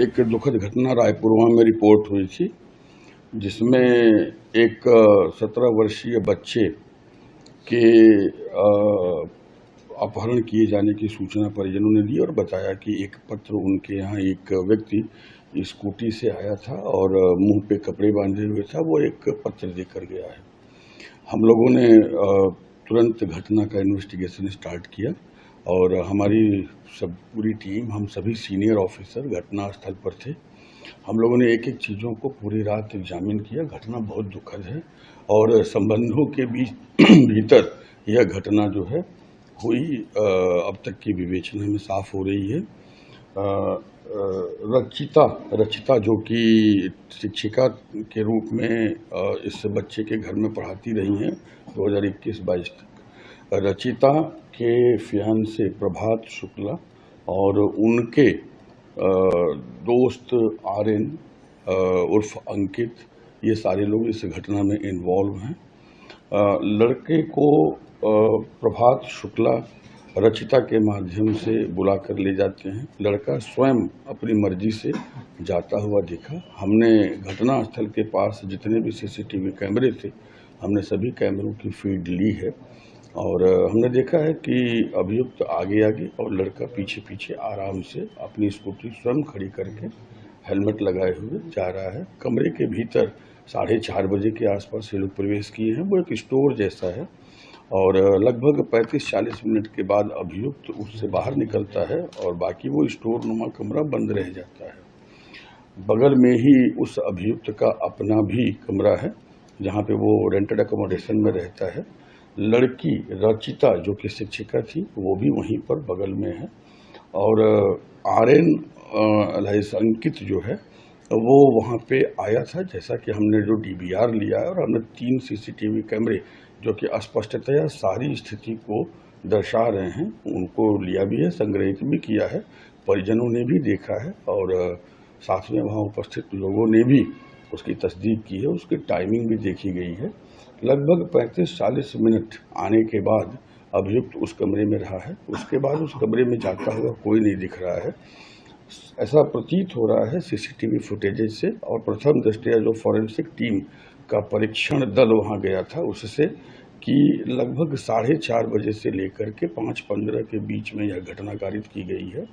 एक दुखद घटना रायपुरवा में रिपोर्ट हुई थी, जिसमें एक 17 वर्षीय बच्चे के अपहरण किए जाने की सूचना परिजनों ने दी और बताया कि एक पत्र उनके यहाँ एक व्यक्ति स्कूटी से आया था और मुंह पे कपड़े बांधे हुए था, वो एक पत्र देकर गया है। हम लोगों ने तुरंत घटना का इन्वेस्टिगेशन स्टार्ट किया और हमारी पूरी टीम, हम सभी सीनियर ऑफिसर घटनास्थल पर थे। हम लोगों ने एक एक चीज़ों को पूरी रात एग्जामिन किया। घटना बहुत दुखद है और संबंधों के भीतर यह घटना जो है हुई, अब तक की विवेचना में साफ हो रही है। रचिता जो कि शिक्षिका के रूप में इस बच्चे के घर में पढ़ाती रही हैं 2021-22 तक। रचिता के फियांसे प्रभात शुक्ला और उनके दोस्त आर्यन उर्फ अंकित, ये सारे लोग इस घटना में इन्वॉल्व हैं। लड़के को प्रभात शुक्ला रचिता के माध्यम से बुलाकर ले जाते हैं। लड़का स्वयं अपनी मर्जी से जाता हुआ दिखा। हमने घटनास्थल के पास जितने भी सीसीटीवी कैमरे थे, हमने सभी कैमरों की फीड ली है और हमने देखा है कि अभियुक्त आगे आगे और लड़का पीछे पीछे आराम से अपनी स्कूटी स्वयं खड़ी करके हेलमेट लगाए हुए जा रहा है। कमरे के भीतर 4:30 बजे के आसपास ये लोग प्रवेश किए हैं। वो एक स्टोर जैसा है और लगभग 35-40 मिनट के बाद अभियुक्त उससे बाहर निकलता है और बाकी वो स्टोर नुमा कमरा बंद रह जाता है। बगल में ही उस अभियुक्त का अपना भी कमरा है, जहाँ पे वो रेंटेड अकोमोडेशन में रहता है। लड़की रचिता जो कि शिक्षिका थी, वो भी वहीं पर बगल में है और आर्यन अंकित जो है वो वहाँ पे आया था। जैसा कि हमने जो डीवीआर लिया है और हमने 3 सीसीटीवी कैमरे जो कि स्पष्टतया सारी स्थिति को दर्शा रहे हैं, उनको लिया भी है, संग्रहित भी किया है, परिजनों ने भी देखा है और साथ में वहाँ उपस्थित लोगों ने भी उसकी तस्दीक की है। उसकी टाइमिंग भी देखी गई है। लगभग 35-40 मिनट आने के बाद अभियुक्त उस कमरे में रहा है। उसके बाद उस कमरे में जाता हुआ कोई नहीं दिख रहा है, ऐसा प्रतीत हो रहा है सीसीटीवी फुटेजेज से। और प्रथम दृष्टया जो फॉरेंसिक टीम का परीक्षण दल वहां गया था, उससे कि लगभग 4:30 बजे से लेकर के 5:15 के बीच में यह घटना कारित की गई है।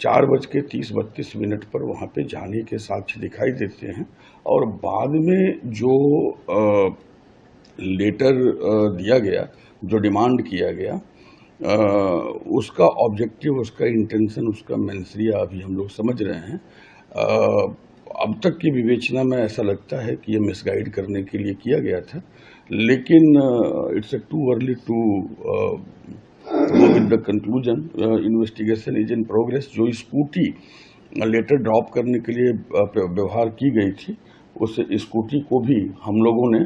4:30-32 पर वहां पे जाने के साक्ष्य दिखाई देते हैं और बाद में जो लेटर दिया गया, जो डिमांड किया गया, उसका ऑब्जेक्टिव, उसका इंटेंशन, उसका मेंसरिया अभी हम लोग समझ रहे हैं। अब तक की विवेचना में ऐसा लगता है कि ये मिसगाइड करने के लिए किया गया था, लेकिन it's too early to go with the conclusion. Investigation is in progress. जो स्कूटी लेटर ड्रॉप करने के लिए व्यवहार की गई थी, उस स्कूटी को भी हम लोगों ने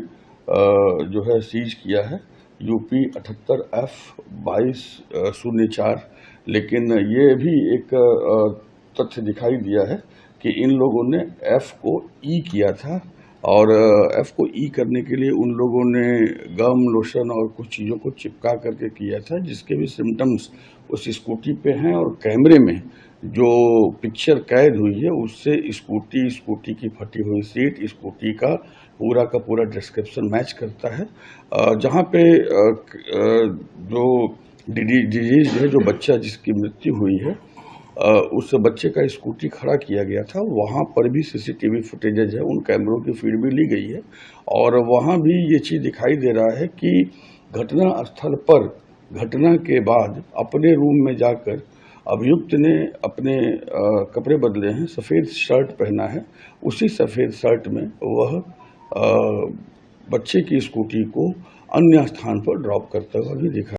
जो है सीज किया है, UP 78F2204। लेकिन ये भी एक तथ्य दिखाई दिया है कि इन लोगों ने F को E किया था और F को E करने के लिए उन लोगों ने गम, लोशन और कुछ चीज़ों को चिपका करके किया था, जिसके भी सिम्टम्स उस स्कूटी पे हैं। और कैमरे में जो पिक्चर कैद हुई है, उससे स्कूटी की फटी हुई सीट, स्कूटी का पूरा डिस्क्रिप्शन मैच करता है। जहाँ पे जो डिजीज है, जो बच्चा जिसकी मृत्यु हुई है, उस बच्चे का स्कूटी खड़ा किया गया था, वहाँ पर भी सीसीटीवी फुटेजेज है, उन कैमरों की फीड भी ली गई है और वहाँ भी ये चीज़ दिखाई दे रहा है कि घटना स्थल पर घटना के बाद अपने रूम में जाकर अभियुक्त ने अपने कपड़े बदले हैं, सफ़ेद शर्ट पहना है। उसी सफ़ेद शर्ट में वह बच्चे की स्कूटी को अन्य स्थान पर ड्रॉप करता हुआ भी दिखा।